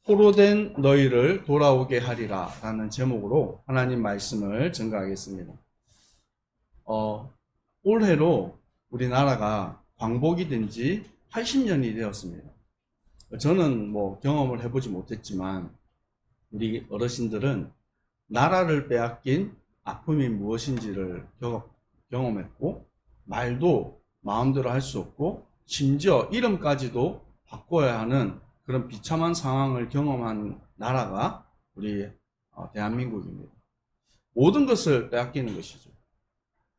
포로된 너희를 돌아오게 하리라 라는 제목으로 하나님 말씀을 증거하겠습니다. 올해로 우리나라가 광복이 된 지 80년이 되었습니다. 저는 경험을 해보지 못했지만 우리 어르신들은 나라를 빼앗긴 아픔이 무엇인지를 경험했고, 말도 마음대로 할 수 없고 심지어 이름까지도 바꿔야 하는 그런 비참한 상황을 경험한 나라가 우리 대한민국입니다. 모든 것을 빼앗기는 것이죠.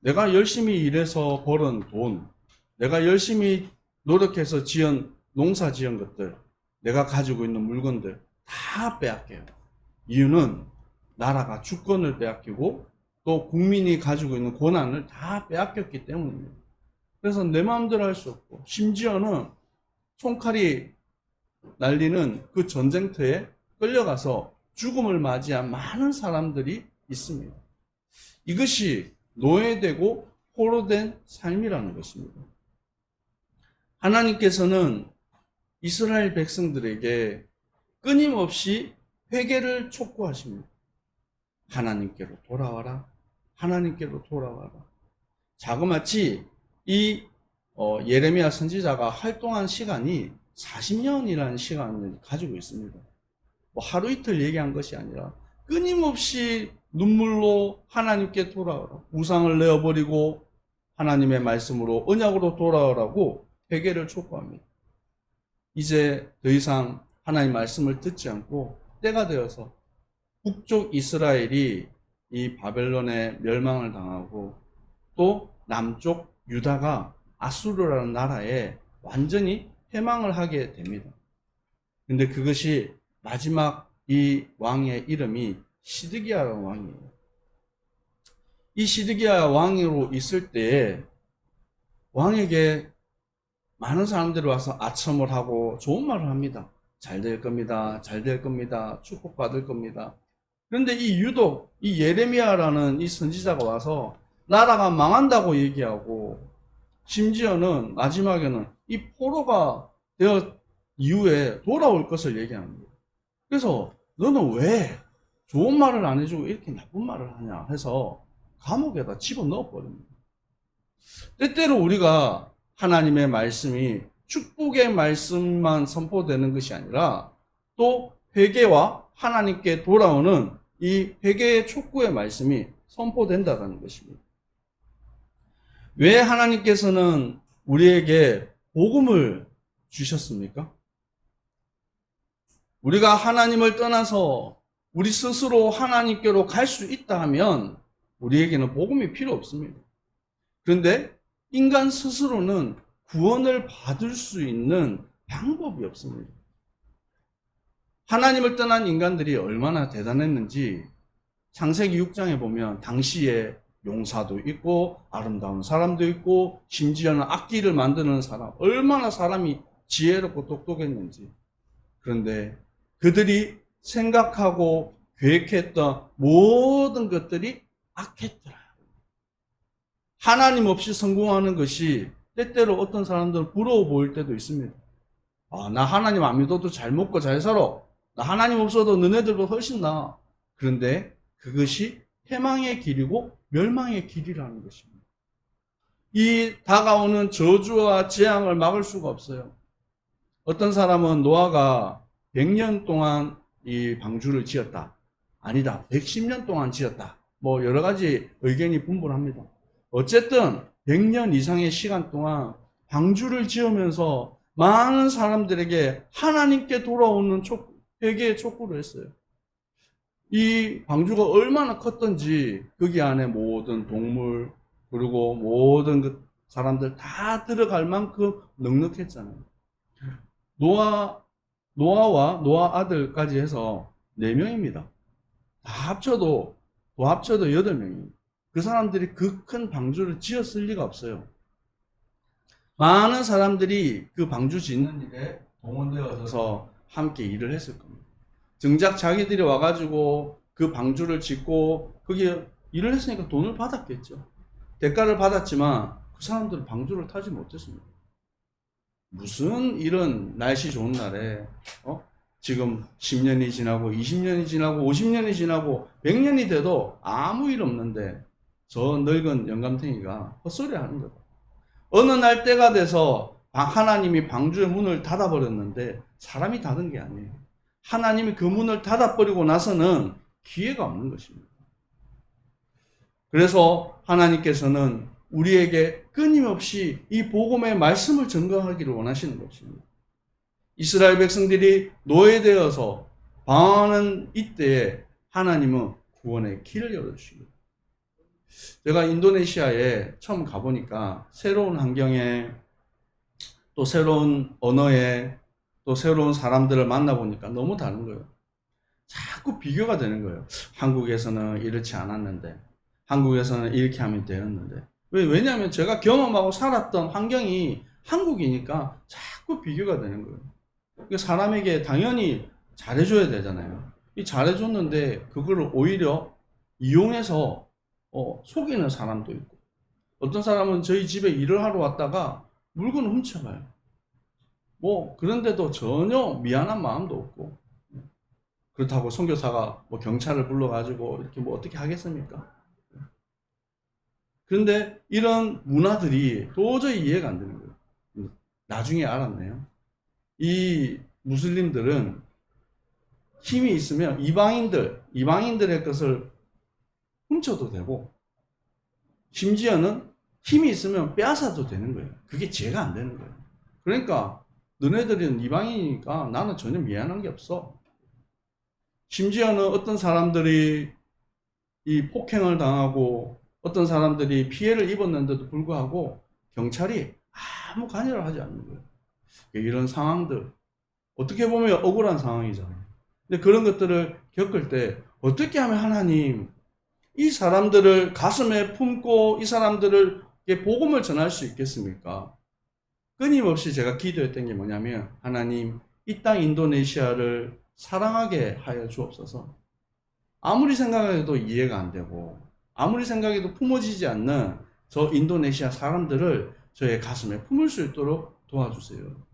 내가 열심히 일해서 벌은 돈, 내가 열심히 노력해서 농사 지은 것들, 내가 가지고 있는 물건들 다 빼앗겨요. 이유는 나라가 주권을 빼앗기고 또 국민이 가지고 있는 권한을 다 빼앗겼기 때문입니다. 그래서 내 마음대로 할 수 없고, 심지어는 총칼이 날리는 그 전쟁터에 끌려가서 죽음을 맞이한 많은 사람들이 있습니다. 이것이 노예되고 포로된 삶이라는 것입니다. 하나님께서는 이스라엘 백성들에게 끊임없이 회개를 촉구하십니다. 하나님께로 돌아와라. 하나님께로 돌아와라. 자그마치 이 예레미야 선지자가 활동한 시간이 40년이라는 시간을 가지고 있습니다. 하루 이틀 얘기한 것이 아니라 끊임없이 눈물로 하나님께 돌아오라. 우상을 내어버리고 하나님의 말씀으로 언약으로 돌아오라고 회개를 촉구합니다. 이제 더 이상 하나님 말씀을 듣지 않고 때가 되어서 북쪽 이스라엘이 이 바벨론에 멸망을 당하고 또 남쪽 유다가 아수르라는 나라에 완전히 패망을 하게 됩니다. 근데 그것이 마지막 이 왕의 이름이 시드기야라는 왕이에요. 이 시드기야 왕으로 있을 때에 왕에게 많은 사람들이 와서 아첨을 하고 좋은 말을 합니다. 잘 될 겁니다. 잘 될 겁니다. 축복받을 겁니다. 그런데 유독 이 예레미야라는 이 선지자가 와서 나라가 망한다고 얘기하고, 심지어는 마지막에는 이 포로가 되어 이후에 돌아올 것을 얘기합니다. 그래서 너는 왜 좋은 말을 안 해주고 이렇게 나쁜 말을 하냐 해서 감옥에다 집어넣어 버립니다. 때때로 우리가 하나님의 말씀이 축복의 말씀만 선포되는 것이 아니라 또 회개와 하나님께 돌아오는 이 회개의 촉구의 말씀이 선포된다는 것입니다. 왜 하나님께서는 우리에게 복음을 주셨습니까? 우리가 하나님을 떠나서 우리 스스로 하나님께로 갈 수 있다 하면 우리에게는 복음이 필요 없습니다. 그런데 인간 스스로는 구원을 받을 수 있는 방법이 없습니다. 하나님을 떠난 인간들이 얼마나 대단했는지 창세기 6장에 보면 당시에 용사도 있고 아름다운 사람도 있고 심지어는 악기를 만드는 사람, 얼마나 사람이 지혜롭고 똑똑했는지. 그런데 그들이 생각하고 계획했던 모든 것들이 악했더라. 하나님 없이 성공하는 것이 때때로 어떤 사람들은 부러워 보일 때도 있습니다. 나 하나님 안 믿어도 잘 먹고 잘 살아. 나 하나님 없어도 너네들보다 훨씬 나아. 그런데 그것이 패망의 길이고 멸망의 길이라는 것입니다. 이 다가오는 저주와 재앙을 막을 수가 없어요. 어떤 사람은 노아가 100년 동안 이 방주를 지었다. 아니다. 110년 동안 지었다. 여러 가지 의견이 분분합니다. 어쨌든 100년 이상의 시간 동안 방주를 지으면서 많은 사람들에게 하나님께 돌아오는 회개의 촉구를 했어요. 이 방주가 얼마나 컸던지 거기 안에 모든 동물 그리고 모든 그 사람들 다 들어갈 만큼 넉넉했잖아요. 노아와 노아 아들까지 해서 4명입니다. 더 합쳐도 8명입니다. 그 사람들이 그 큰 방주를 지었을 리가 없어요. 많은 사람들이 그 방주 짓는 일에 동원되어서 함께 일을 했을 겁니다. 정작 자기들이 와가지고 그 방주를 짓고 거기에 일을 했으니까 돈을 받았겠죠. 대가를 받았지만 그 사람들은 방주를 타지 못했습니다. 무슨 이런 날씨 좋은 날에 지금 10년이 지나고 20년이 지나고 50년이 지나고 100년이 돼도 아무 일 없는데 저 늙은 영감탱이가 헛소리 하는 거다. 어느 날 때가 돼서 하나님이 방주의 문을 닫아버렸는데 사람이 닫은 게 아니에요. 하나님이 그 문을 닫아버리고 나서는 기회가 없는 것입니다. 그래서 하나님께서는 우리에게 끊임없이 이 복음의 말씀을 증거하기를 원하시는 것입니다. 이스라엘 백성들이 노예되어서 방황하는 이때에 하나님은 구원의 길을 열어주십니다. 제가 인도네시아에 처음 가보니까 새로운 환경에 또 새로운 언어에 또 새로운 사람들을 만나보니까 너무 다른 거예요. 자꾸 비교가 되는 거예요. 한국에서는 이렇지 않았는데, 한국에서는 이렇게 하면 되었는데. 왜냐하면 제가 경험하고 살았던 환경이 한국이니까 자꾸 비교가 되는 거예요. 그러니까 사람에게 당연히 잘해줘야 되잖아요. 이 잘해줬는데 그거를 오히려 이용해서 속이는 사람도 있고, 어떤 사람은 저희 집에 일을 하러 왔다가 물건을 훔쳐가요. 그런데도 전혀 미안한 마음도 없고, 그렇다고 선교사가 경찰을 불러가지고 이렇게 어떻게 하겠습니까? 그런데 이런 문화들이 도저히 이해가 안 되는 거예요. 나중에 알았네요. 이 무슬림들은 힘이 있으면 이방인들의 것을 훔쳐도 되고, 심지어는 힘이 있으면 빼앗아도 되는 거예요. 그게 죄가 안 되는 거예요. 그러니까 너네들은 이방인이니까 나는 전혀 미안한 게 없어. 심지어는 어떤 사람들이 이 폭행을 당하고 어떤 사람들이 피해를 입었는데도 불구하고 경찰이 아무 관여를 하지 않는 거예요. 이런 상황들, 어떻게 보면 억울한 상황이잖아요. 근데 그런 것들을 겪을 때 어떻게 하면 하나님 이 사람들을 가슴에 품고 이 사람들에게 복음을 전할 수 있겠습니까? 끊임없이 제가 기도했던 게 뭐냐면, 하나님 이 땅 인도네시아를 사랑하게 하여 주옵소서. 아무리 생각해도 이해가 안 되고 아무리 생각해도 품어지지 않는 저 인도네시아 사람들을 저의 가슴에 품을 수 있도록 도와주세요.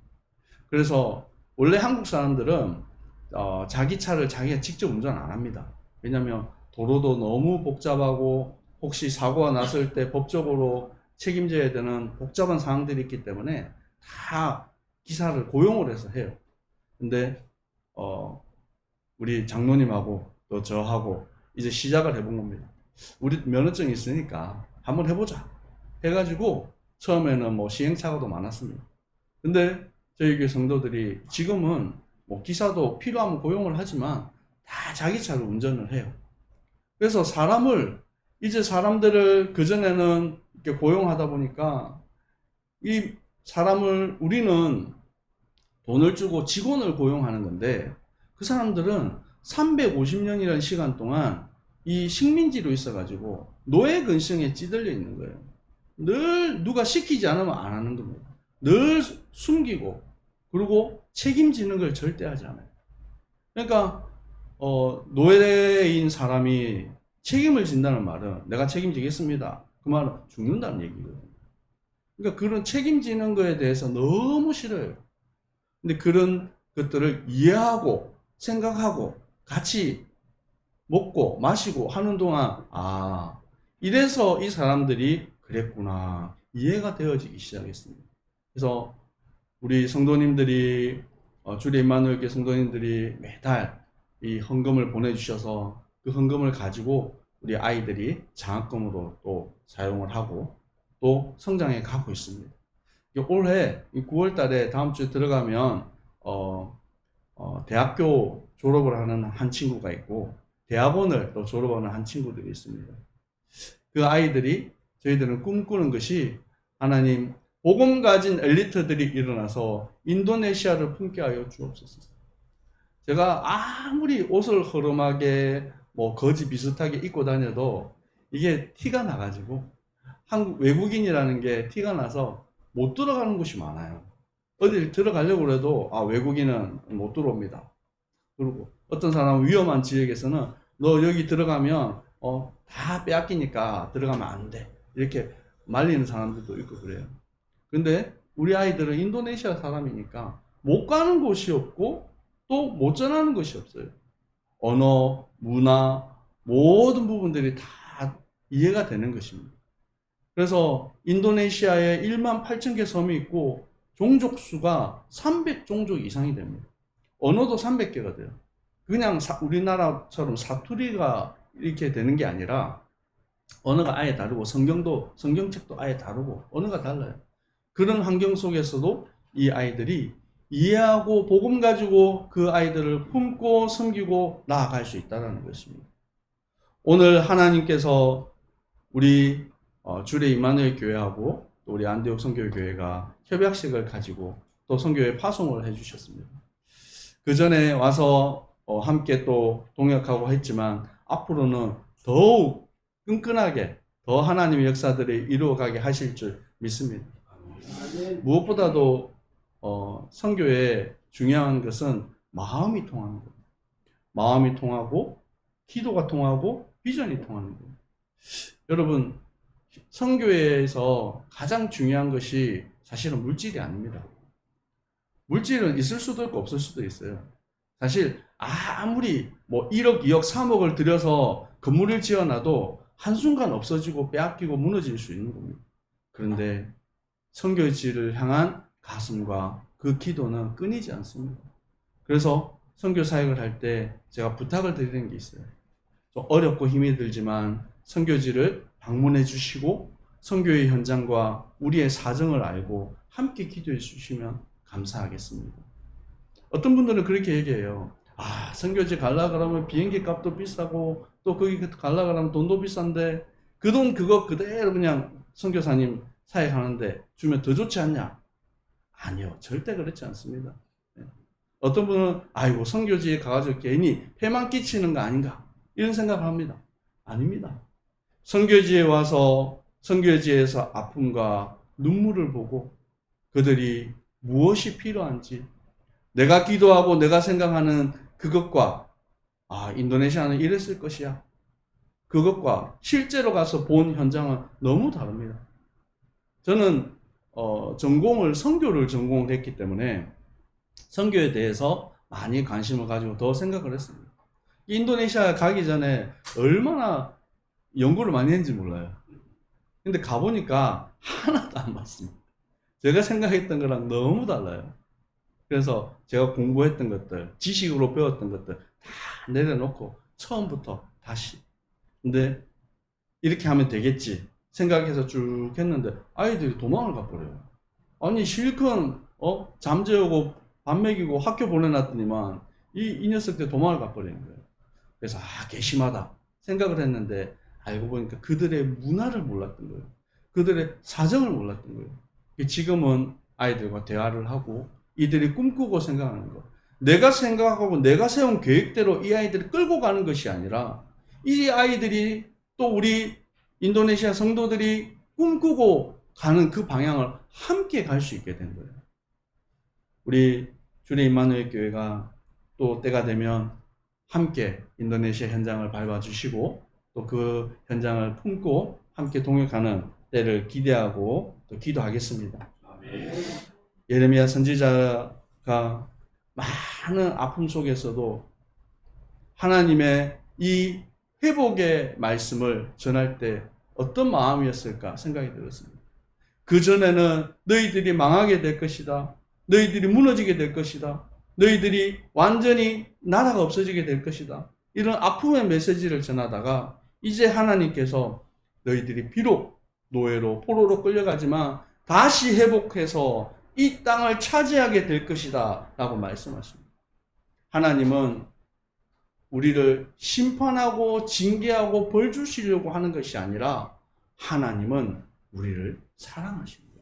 그래서 원래 한국 사람들은 자기 차를 자기가 직접 운전 안 합니다. 왜냐하면 도로도 너무 복잡하고 혹시 사고가 났을 때 법적으로 책임져야 되는 복잡한 사항들이 있기 때문에 다 기사를 고용을 해서 해요. 근데 우리 장로님하고 또 저하고 이제 시작을 해본 겁니다. 우리 면허증이 있으니까 한번 해보자 해가지고 처음에는 시행착오도 많았습니다. 근데 저희 교회 성도들이 지금은 기사도 필요하면 고용을 하지만 다 자기 차로 운전을 해요. 그래서 사람들을 그전에는 이렇게 고용하다 보니까 이 사람을, 우리는 돈을 주고 직원을 고용하는 건데 그 사람들은 350년이라는 시간 동안 이 식민지로 있어가지고 노예 근성에 찌들려 있는 거예요. 늘 누가 시키지 않으면 안 하는 겁니다. 늘 숨기고, 그리고 책임지는 걸 절대 하지 않아요. 그러니까 노예인 사람이 책임을 진다는 말은 내가 책임지겠습니다, 그 말은 죽는다는 얘기거든요. 그러니까 그런 책임지는 거에 대해서 너무 싫어요. 근데 그런 것들을 이해하고 생각하고 같이 먹고 마시고 하는 동안 이래서 이 사람들이 그랬구나, 이해가 되어지기 시작했습니다. 그래서 우리 성도님들이 주례 임마누엘교회 성도님들이 매달 이 헌금을 보내주셔서 그 헌금을 가지고 우리 아이들이 장학금으로 또 사용을 하고 또 성장해 가고 있습니다. 올해 9월 달에 다음 주에 들어가면 대학교 졸업을 하는 한 친구가 있고 대학원을 또 졸업하는 한 친구들이 있습니다. 그 아이들이, 저희들은 꿈꾸는 것이, 하나님 복음 가진 엘리트들이 일어나서 인도네시아를 품게 하여 주옵소서. 제가 아무리 옷을 허름하게 거지 비슷하게 입고 다녀도 이게 티가 나가지고, 한국 외국인이라는 게 티가 나서 못 들어가는 곳이 많아요. 어딜 들어가려고 해도 외국인은 못 들어옵니다. 그리고 어떤 사람은 위험한 지역에서는 너 여기 들어가면 다 빼앗기니까 들어가면 안 돼, 이렇게 말리는 사람들도 있고 그래요. 근데 우리 아이들은 인도네시아 사람이니까 못 가는 곳이 없고 또 못 전하는 것이 없어요. 언어, 문화, 모든 부분들이 다 이해가 되는 것입니다. 그래서 인도네시아에 1만 8천 개 섬이 있고 종족 수가 300종족 이상이 됩니다. 언어도 300개가 돼요. 그냥 우리나라처럼 사투리가 이렇게 되는 게 아니라 언어가 아예 다르고 성경책도 아예 다르고 언어가 달라요. 그런 환경 속에서도 이 아이들이 이해하고 복음 가지고 그 아이들을 품고 섬기고 나아갈 수 있다는 것입니다. 오늘 하나님께서 우리 주례 임마누엘 교회하고 또 우리 안디옥 선교교회가 협약식을 가지고 또 선교회 파송을 해주셨습니다. 그 전에 와서 함께 또 동역하고 했지만 앞으로는 더욱 끈끈하게 더 하나님의 역사들이 이루어가게 하실 줄 믿습니다. 무엇보다도 선교에 중요한 것은 마음이 통하는 겁니다. 마음이 통하고 기도가 통하고 비전이 통하는 겁니다. 여러분, 선교회에서 가장 중요한 것이 사실은 물질이 아닙니다. 물질은 있을 수도 있고 없을 수도 있어요. 사실 아무리 1억, 2억, 3억을 들여서 건물을 지어놔도 한순간 없어지고 빼앗기고 무너질 수 있는 겁니다. 그런데 선교지를 향한 가슴과 그 기도는 끊이지 않습니다. 그래서 선교 사역을 할 때 제가 부탁을 드리는 게 있어요. 좀 어렵고 힘이 들지만 선교지를 방문해 주시고 선교의 현장과 우리의 사정을 알고 함께 기도해 주시면 감사하겠습니다. 어떤 분들은 그렇게 얘기해요. 선교지 가려고 그러면 비행기 값도 비싸고 또 거기 가려고 그러면 돈도 비싼데 그 돈 그거 그대로 그냥 선교사님 사역하는데 주면 더 좋지 않냐? 아니요, 절대 그렇지 않습니다. 어떤 분은 아이고 선교지에 가가지고 괜히 폐만 끼치는 거 아닌가 이런 생각을 합니다. 아닙니다. 선교지에 와서 선교지에서 아픔과 눈물을 보고 그들이 무엇이 필요한지 내가 기도하고 내가 생각하는 그것과 인도네시아는 이랬을 것이야. 그것과 실제로 가서 본 현장은 너무 다릅니다. 저는 선교를 전공을 했기 때문에 선교에 대해서 많이 관심을 가지고 더 생각을 했습니다. 인도네시아 가기 전에 얼마나 연구를 많이 했는지 몰라요. 근데 가보니까 하나도 안 맞습니다. 제가 생각했던 거랑 너무 달라요. 그래서 제가 공부했던 것들, 지식으로 배웠던 것들 다 내려놓고 처음부터 다시. 근데 이렇게 하면 되겠지 생각해서 쭉 했는데 아이들이 도망을 가버려요. 아니 실컷 잠재우고 밥 먹이고 학교 보내놨더니만 이 녀석들 도망을 가버리는 거예요. 그래서 괘씸하다 생각을 했는데 알고 보니까 그들의 문화를 몰랐던 거예요. 그들의 사정을 몰랐던 거예요. 지금은 아이들과 대화를 하고 이들이 꿈꾸고 생각하는 것, 내가 생각하고 내가 세운 계획대로 이 아이들을 끌고 가는 것이 아니라 이 아이들이 또 우리 인도네시아 성도들이 꿈꾸고 가는 그 방향을 함께 갈 수 있게 된 거예요. 우리 주례 임마누엘 교회가 또 때가 되면 함께 인도네시아 현장을 밟아주시고 또 그 현장을 품고 함께 동역하는 때를 기대하고 또 기도하겠습니다. 예레미야 선지자가 많은 아픔 속에서도 하나님의 이 회복의 말씀을 전할 때 어떤 마음이었을까 생각이 들었습니다. 그 전에는 너희들이 망하게 될 것이다. 너희들이 무너지게 될 것이다. 너희들이 완전히 나라가 없어지게 될 것이다. 이런 아픔의 메시지를 전하다가 이제 하나님께서 너희들이 비록 노예로 포로로 끌려가지만 다시 회복해서 이 땅을 차지하게 될 것이다 라고 말씀하십니다. 하나님은 우리를 심판하고 징계하고 벌 주시려고 하는 것이 아니라 하나님은 우리를 사랑하십니다.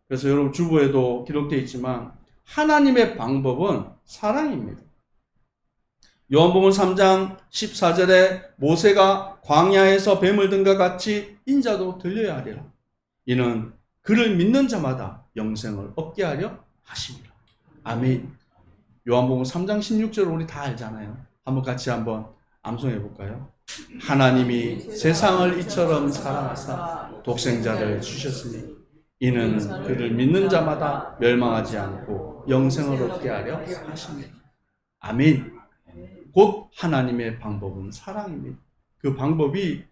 그래서 여러분 주보에도 기록되어 있지만 하나님의 방법은 사랑입니다. 요한복음 3장 14절에 모세가 광야에서 뱀을 든과 같이 인자도 들려야 하리라. 이는 그를 믿는 자마다 영생을 얻게 하려 하심이라. 아멘. 요한복음 3장 16절 우리 다 알잖아요. 한번 같이 한번 암송해 볼까요? 하나님이 세상을 이처럼 사랑하사 독생자를 주셨으니 이는 그를 믿는 자마다 멸망하지 않고 영생을 얻게 하려 하십니다. 아멘. 곧 하나님의 방법은 사랑입니다. 그 방법이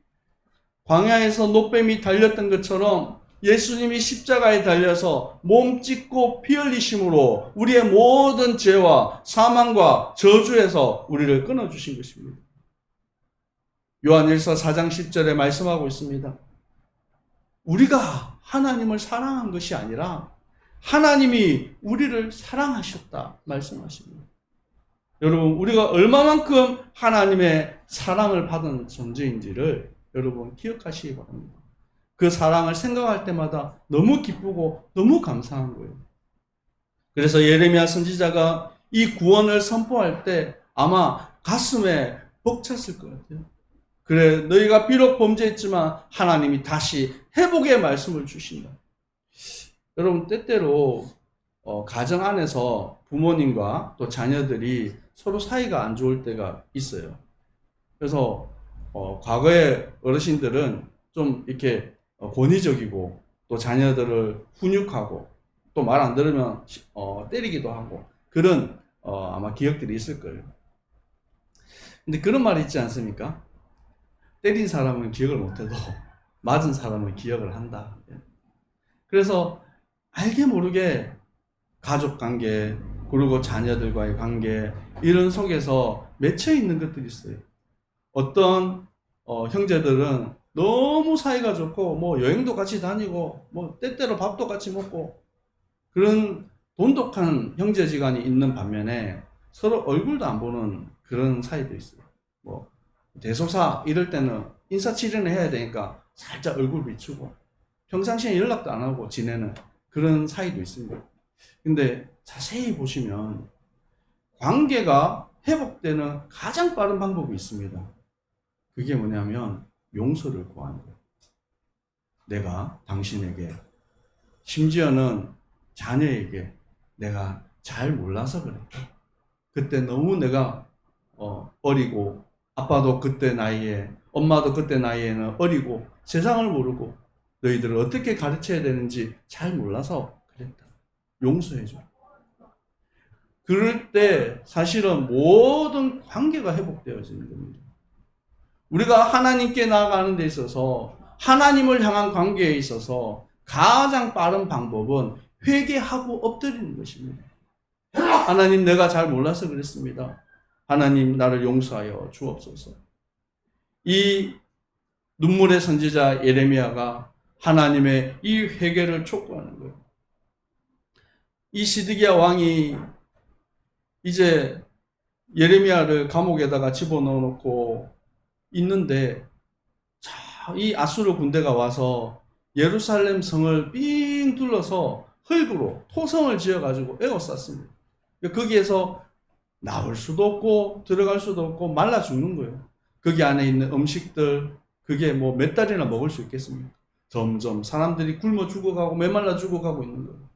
광야에서 노뱀이 달렸던 것처럼 예수님이 십자가에 달려서 몸 찢고 피 흘리심으로 우리의 모든 죄와 사망과 저주에서 우리를 끊어주신 것입니다. 요한일서 4장 10절에 말씀하고 있습니다. 우리가 하나님을 사랑한 것이 아니라 하나님이 우리를 사랑하셨다 말씀하십니다. 여러분, 우리가 얼마만큼 하나님의 사랑을 받은 존재인지를 여러분 기억하시기 바랍니다. 그 사랑을 생각할 때마다 너무 기쁘고 너무 감사한 거예요. 그래서 예레미야 선지자가 이 구원을 선포할 때 아마 가슴에 벅찼을 것 같아요. 그래, 너희가 비록 범죄했지만 하나님이 다시 회복의 말씀을 주신다. 여러분, 때때로 가정 안에서 부모님과 또 자녀들이 서로 사이가 안 좋을 때가 있어요. 그래서 과거의 어르신들은 좀 이렇게 권위적이고 또 자녀들을 훈육하고 또 말 안 들으면 때리기도 하고 그런 아마 기억들이 있을 거예요. 근데 그런 말이 있지 않습니까? 때린 사람은 기억을 못해도 맞은 사람은 기억을 한다. 그래서 알게 모르게 가족 관계 그리고 자녀들과의 관계 이런 속에서 맺혀 있는 것들이 있어요. 어떤 형제들은 너무 사이가 좋고 뭐 여행도 같이 다니고 뭐 때때로 밥도 같이 먹고 그런 돈독한 형제지간이 있는 반면에 서로 얼굴도 안 보는 그런 사이도 있어요. 뭐 대소사 이럴 때는 인사치레는 해야 되니까 살짝 얼굴 비추고 평상시에 연락도 안 하고 지내는 그런 사이도 있습니다. 근데 자세히 보시면 관계가 회복되는 가장 빠른 방법이 있습니다. 그게 뭐냐면 용서를 구하는 거예요. 내가 당신에게 심지어는 자녀에게 내가 잘 몰라서 그랬다. 그때 너무 내가 어리고 아빠도 그때 나이에 엄마도 그때 나이에는 어리고 세상을 모르고 너희들을 어떻게 가르쳐야 되는지 잘 몰라서 그랬다. 용서해줘. 그럴 때 사실은 모든 관계가 회복되어지는 겁니다. 우리가 하나님께 나아가는 데 있어서 하나님을 향한 관계에 있어서 가장 빠른 방법은 회개하고 엎드리는 것입니다. 하나님, 내가 잘 몰라서 그랬습니다. 하나님, 나를 용서하여 주옵소서. 이 눈물의 선지자 예레미야가 하나님의 이 회개를 촉구하는 거예요. 이 시드기야 왕이 이제 예레미야를 감옥에다가 집어넣어 놓고 있는데 이 아수르 군대가 와서 예루살렘 성을 삥 둘러서 흙으로 토성을 지어가지고 에워쌌습니다. 거기에서 나올 수도 없고 들어갈 수도 없고 말라 죽는 거예요. 거기 안에 있는 음식들 그게 뭐 몇 달이나 먹을 수 있겠습니까? 점점 사람들이 굶어 죽어가고 메말라 죽어가고 있는 거예요.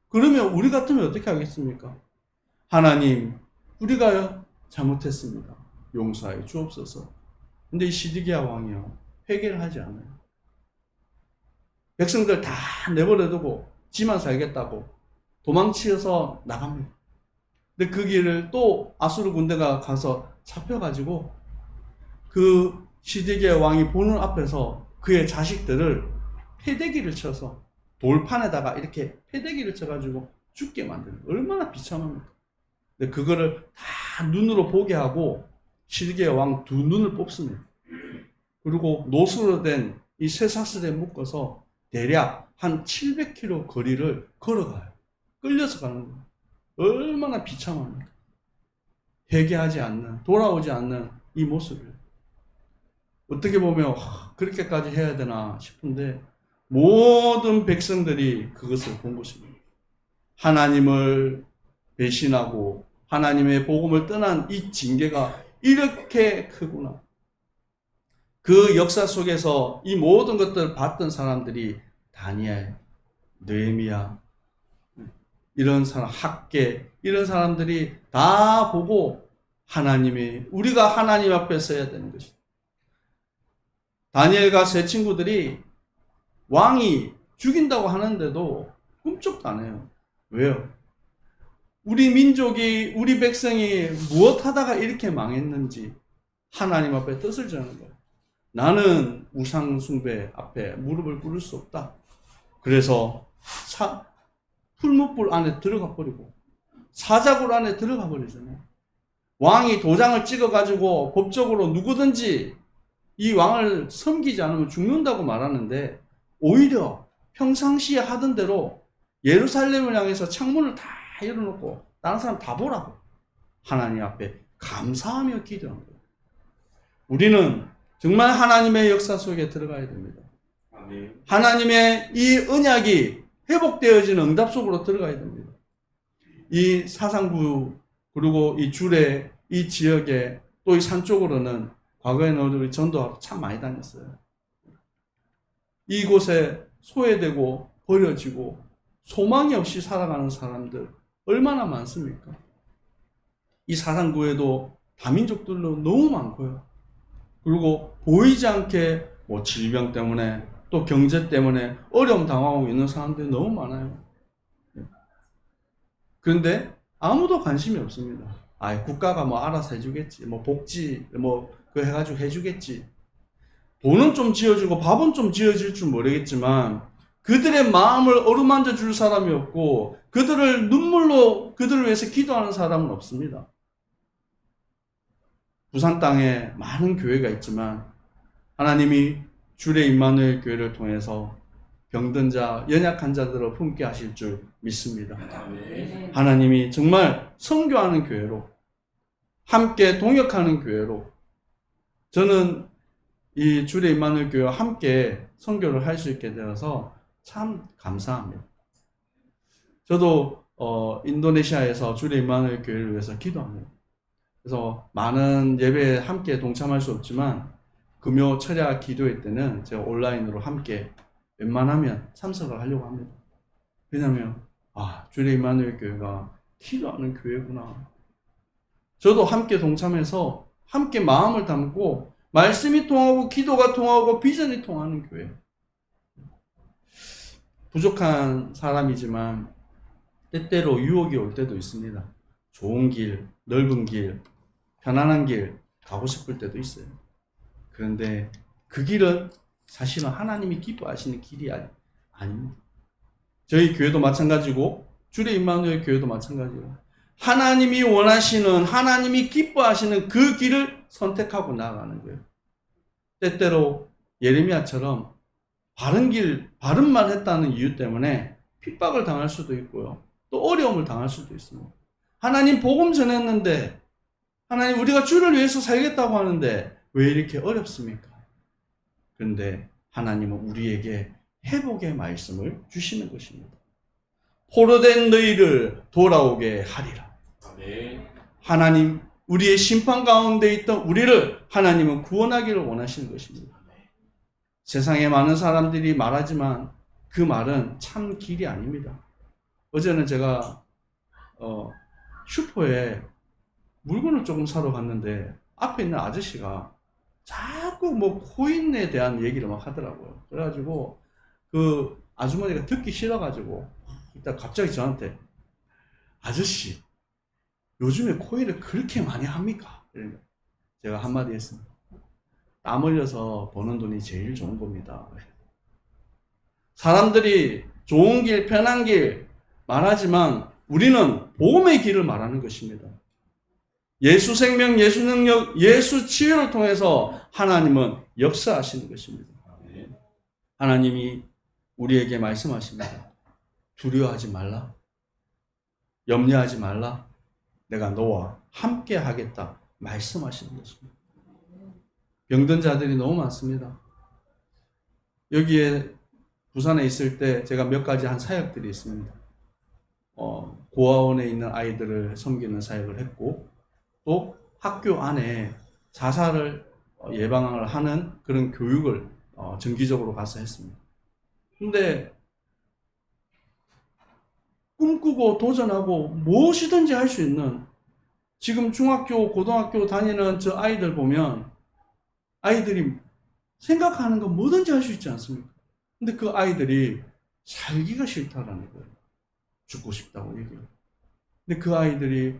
그러면 우리 같으면 어떻게 하겠습니까? 하나님, 우리가 잘못했습니다. 용서하여 주옵소서. 근데 이 시드기야 왕이요, 회개를 하지 않아요. 백성들 다 내버려두고 지만 살겠다고 도망치어서 나갑니다. 근데 그 길을 또 아수르 군대가 가서 잡혀가지고 그 시드기야 왕이 보는 앞에서 그의 자식들을 패대기를 쳐서 돌판에다가 이렇게 패대기를 쳐가지고 죽게 만드는 거예요. 얼마나 비참합니까? 근데 그거를 다 눈으로 보게 하고 시드기야 왕 두 눈을 뽑습니다. 그리고 노수로 된 이 쇠사슬에 묶어서 대략 한 700km 거리를 걸어가요. 끌려서 가는 거예요. 얼마나 비참합니까? 회개하지 않는, 돌아오지 않는 이 모습을 어떻게 보면 그렇게까지 해야 되나 싶은데 모든 백성들이 그것을 본 것입니다. 하나님을 배신하고 하나님의 복음을 떠난 이 징계가 이렇게 크구나. 그 역사 속에서 이 모든 것들을 봤던 사람들이 다니엘, 느헤미야 이런 사람, 학계 이런 사람들이 다 보고 하나님이 우리가 하나님 앞에 서야 되는 것이다. 다니엘과 세 친구들이 왕이 죽인다고 하는데도 꿈쩍도 안 해요. 왜요? 우리 민족이, 우리 백성이 무엇 하다가 이렇게 망했는지 하나님 앞에 뜻을 정하는 거예요. 나는 우상 숭배 앞에 무릎을 꿇을 수 없다. 그래서 풀무불 안에 들어가 버리고 사자굴 안에 들어가 버리잖아요. 왕이 도장을 찍어가지고 법적으로 누구든지 이 왕을 섬기지 않으면 죽는다고 말하는데, 오히려 평상시에 하던 대로 예루살렘을 향해서 창문을 다 열어놓고 다른 사람 다 보라고 하나님 앞에 감사하며 기도한 거예요. 우리는 정말 하나님의 역사 속에 들어가야 됩니다. 아멘. 하나님의 이 언약이 회복되어지는 응답 속으로 들어가야 됩니다. 이 사상구 그리고 이 주례 이 지역에 또 이 산 쪽으로는 과거에는 우리 전도하러 참 많이 다녔어요. 이곳에 소외되고 버려지고 소망이 없이 살아가는 사람들 얼마나 많습니까? 이 사상구에도 다민족들로 너무 많고요. 그리고 보이지 않게 뭐 질병 때문에 또 경제 때문에 어려움 당하고 있는 사람들이 너무 많아요. 그런데 아무도 관심이 없습니다. 국가가 뭐 알아서 해주겠지, 뭐 복지 그 해가지고 해주겠지. 돈은 좀 지어주고 밥은 좀 지어줄 줄 모르겠지만 그들의 마음을 어루만져 줄 사람이 없고 그들을 눈물로 그들을 위해서 기도하는 사람은 없습니다. 부산 땅에 많은 교회가 있지만 하나님이 주례 임마누엘 교회를 통해서 병든 자, 연약한 자들을 품게 하실 줄 믿습니다. 네. 하나님이 정말 선교하는 교회로, 함께 동역하는 교회로, 저는 이 주례 임마누엘 교회와 함께 선교를 할 수 있게 되어서 참 감사합니다. 저도 인도네시아에서 주례 임마누엘 교회를 위해서 기도합니다. 그래서 많은 예배에 함께 동참할 수 없지만 금요 철야 기도회 때는 제가 온라인으로 함께 웬만하면 참석을 하려고 합니다. 왜냐하면 주례 임마누엘 교회가 기도하는 교회구나. 저도 함께 동참해서 함께 마음을 담고 말씀이 통하고 기도가 통하고 비전이 통하는 교회. 부족한 사람이지만 때때로 유혹이 올 때도 있습니다. 좋은 길, 넓은 길, 편안한 길 가고 싶을 때도 있어요. 그런데 그 길은 사실은 하나님이 기뻐하시는 길이 아닙니다. 저희 교회도 마찬가지고 주례 임마누엘 교회도 마찬가지고 하나님이 원하시는, 하나님이 기뻐하시는 그 길을 선택하고 나아가는 거예요. 때때로 예레미야처럼 바른 길, 바른 말 했다는 이유 때문에 핍박을 당할 수도 있고요. 또 어려움을 당할 수도 있습니다. 하나님 복음 전했는데, 하나님 우리가 주를 위해서 살겠다고 하는데 왜 이렇게 어렵습니까? 그런데 하나님은 우리에게 회복의 말씀을 주시는 것입니다. 포로된 너희를 돌아오게 하리라. 하나님, 우리의 심판 가운데 있던 우리를 하나님은 구원하기를 원하시는 것입니다. 세상에 많은 사람들이 말하지만 그 말은 참 길이 아닙니다. 어제는 제가 슈퍼에 물건을 조금 사러 갔는데 앞에 있는 아저씨가 자꾸 코인에 대한 얘기를 막 하더라고요. 그래가지고 그 아주머니가 듣기 싫어가지고 일단 갑자기 저한테 아저씨 요즘에 코인을 그렇게 많이 합니까? 제가 한마디 했습니다. 땀 흘려서 버는 돈이 제일 좋은 겁니다. 사람들이 좋은 길, 편한 길 말하지만 우리는 복음의 길을 말하는 것입니다. 예수 생명, 예수 능력, 예수 치유를 통해서 하나님은 역사하시는 것입니다. 하나님이 우리에게 말씀하십니다. 두려워하지 말라. 염려하지 말라. 내가 너와 함께 하겠다. 말씀하시는 것입니다. 병든 자들이 너무 많습니다. 여기에 부산에 있을 때 제가 몇 가지 한 사역들이 있습니다. 고아원에 있는 아이들을 섬기는 사역을 했고, 또 학교 안에 자살을 예방을 하는 그런 교육을 정기적으로 가서 했습니다. 근데 꿈꾸고 도전하고 무엇이든지 할 수 있는, 지금 중학교, 고등학교 다니는 저 아이들 보면 아이들이 생각하는 거 뭐든지 할 수 있지 않습니까? 근데 그 아이들이 살기가 싫다라는 거예요. 죽고 싶다고 얘기해요. 근데 그 아이들이,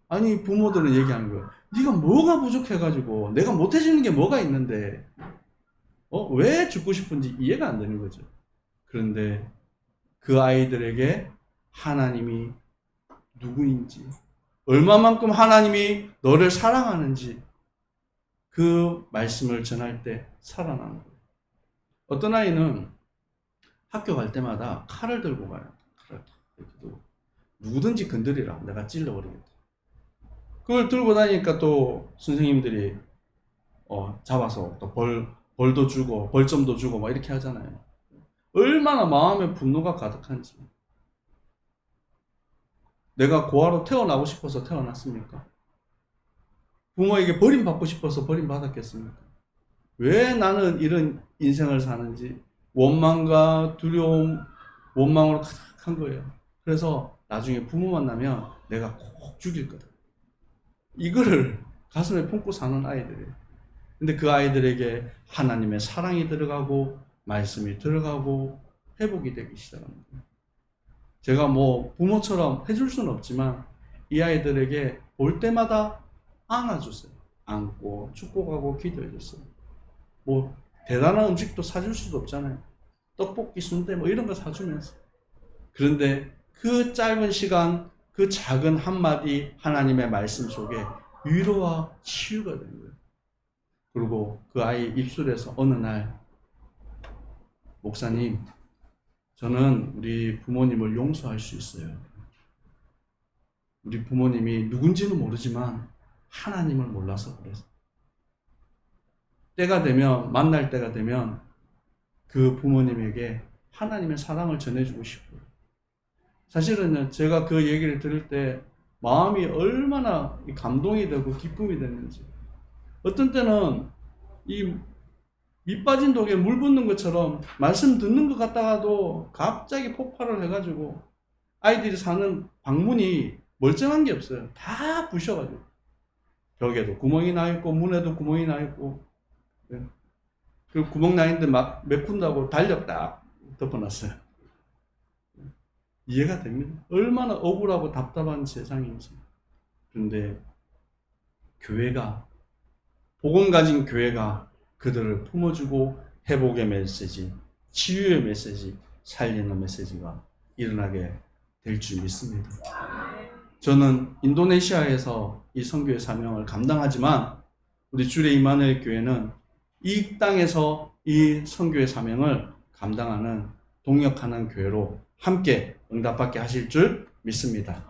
아니 부모들은 얘기하는 거예요. 네가 뭐가 부족해가지고 내가 못해주는 게 뭐가 있는데 왜 죽고 싶은지 이해가 안 되는 거죠. 그런데 그 아이들에게 하나님이 누구인지, 얼마만큼 하나님이 너를 사랑하는지 그 말씀을 전할 때 살아나는 거예요. 어떤 아이는 학교 갈 때마다 칼을 들고 가요. 칼을 탁 이렇게 들고. 누구든지 건드리라. 내가 찔러버리겠다. 그걸 들고 다니니까 또 선생님들이 잡아서 또 벌도 주고 벌점도 주고 막 이렇게 하잖아요. 얼마나 마음에 분노가 가득한지. 내가 고아로 태어나고 싶어서 태어났습니까? 부모에게 버림받고 싶어서 버림받았겠습니까? 왜 나는 이런 인생을 사는지 원망과 두려움, 원망으로 가득한 거예요. 그래서 나중에 부모 만나면 내가 꼭 죽일 거다. 이거를 가슴에 품고 사는 아이들이에요. 근데 그 아이들에게 하나님의 사랑이 들어가고 말씀이 들어가고 회복이 되기 시작합니다. 제가 뭐 부모처럼 해줄 수는 없지만 이 아이들에게 올 때마다 안아주세요. 안고 축복하고 기도해줬어요. 뭐 대단한 음식도 사줄 수도 없잖아요. 떡볶이, 순대 뭐 이런 거 사주면서. 그런데 그 짧은 시간, 그 작은 한마디 하나님의 말씀 속에 위로와 치유가 되는 거예요. 그리고 그 아이 입술에서 어느 날, 목사님, 저는 우리 부모님을 용서할 수 있어요. 우리 부모님이 누군지는 모르지만 하나님을 몰라서 그래서. 때가 되면, 만날 때가 되면 그 부모님에게 하나님의 사랑을 전해주고 싶어요. 사실은 제가 그 얘기를 들을 때 마음이 얼마나 감동이 되고 기쁨이 됐는지. 어떤 때는 이 밑 빠진 독에 물 붓는 것처럼 말씀 듣는 것 같다가도 갑자기 폭발을 해가지고 아이들이 사는 방문이 멀쩡한 게 없어요. 다 부셔가지고. 벽에도 구멍이 나 있고 문에도 구멍이 나 있고. 그 구멍 나 있는데 막 메꾼다고 달력 딱 덮어놨어요. 이해가 됩니다. 얼마나 억울하고 답답한 세상인지. 그런데 교회가, 복음 가진 교회가 그들을 품어주고 회복의 메시지, 치유의 메시지, 살리는 메시지가 일어나게 될 줄 믿습니다. 저는 인도네시아에서 이 선교의 사명을 감당하지만 우리 주의 임마누엘 교회는 이 땅에서 이 선교의 사명을 감당하는, 동역하는 교회로 함께 응답받게 하실 줄 믿습니다.